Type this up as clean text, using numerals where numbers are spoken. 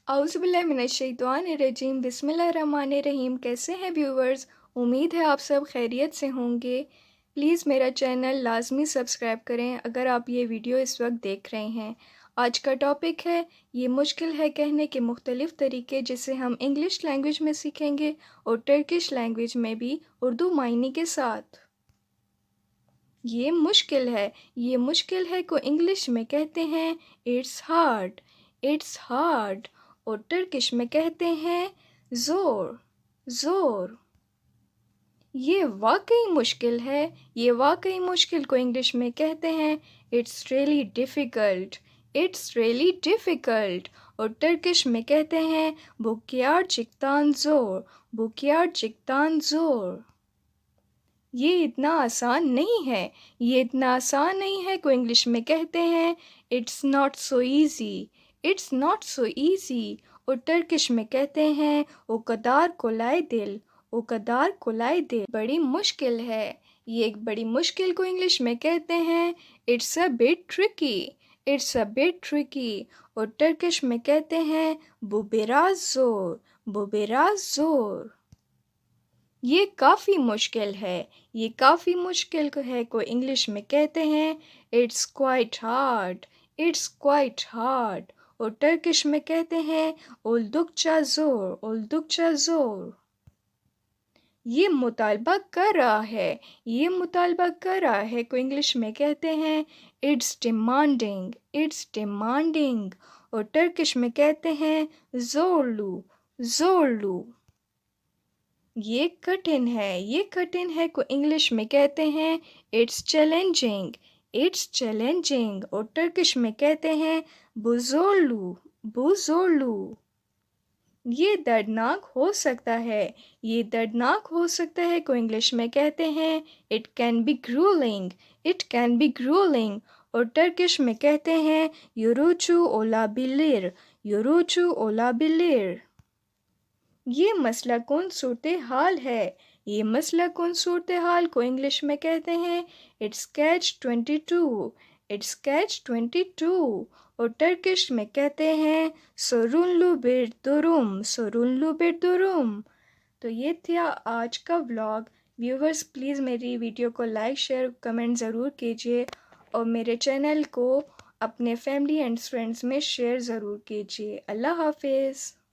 औज़ुबिल्लाहिमिनश्शैतानिर्रजीम बिस्मिल्लाहिर्रहमानिर्रहीम। कैसे हैं व्यूवर्स? उम्मीद है आप सब खैरियत से होंगे। प्लीज़ मेरा चैनल लाज़मी सब्सक्राइब करें अगर आप ये वीडियो इस वक्त देख रहे हैं। आज का टॉपिक है ये मुश्किल है कहने के मुख्तलिफ़ तरीके, जिसे हम इंग्लिश लैंग्वेज में सीखेंगे और टर्किश लैंग्वेज में भी उर्दू मायने के साथ। ये मुश्किल है को इंग्लिश में कहते हैं इट्स हार्ड और टर्किश में कहते हैं ज़ोर ज़ोर। ये वाकई मुश्किल को इंग्लिश में कहते हैं इट्स रियली डिफ़िकल्ट और टर्किश में कहते हैं बुकियार चिकतान ज़ोर। ये इतना आसान नहीं है को इंग्लिश में कहते हैं इट्स नॉट सो ईज़ी और टर्किश में कहते हैं ओ कदार को लाए दिल। ये एक बड़ी मुश्किल को इंग्लिश में कहते हैं इट्स अ बिट ट्रिकी और टर्किश में कहते हैं बुबेराज ज़ोर। ये काफ़ी मुश्किल को इंग्लिश में कहते हैं इट्स क्वाइट हार्ड और टर्किश में कहते हैं ओल्दुकचा ज़ोर। ये मुतालबा कर रहा है को इंग्लिश में कहते हैं इट्स डिमांडिंग और टर्किश में कहते हैं ज़ोरलू। ये कठिन है को इंग्लिश में कहते हैं इट्स चैलेंजिंग और टर्किश में कहते हैं बुज़ोरलू। ये दर्दनाक हो सकता है को इंग्लिश में कहते हैं इट कैन बी ग्रूलिंग और टर्किश में कहते हैं योरुचु ओलाबिलिर। ये मसला कौन सूरत हाल को इंग्लिश में कहते हैं इट्स कैच 22 और टर्किश में कहते हैं सोरुनलू बिरदुरुम। तो ये था आज का व्लॉग। व्यूवर्स, प्लीज़ मेरी वीडियो को लाइक शेयर कमेंट ज़रूर कीजिए और मेरे चैनल को अपने फैमिली एंड फ्रेंड्स में शेयर ज़रूर कीजिए। अल्लाह हाफिज़।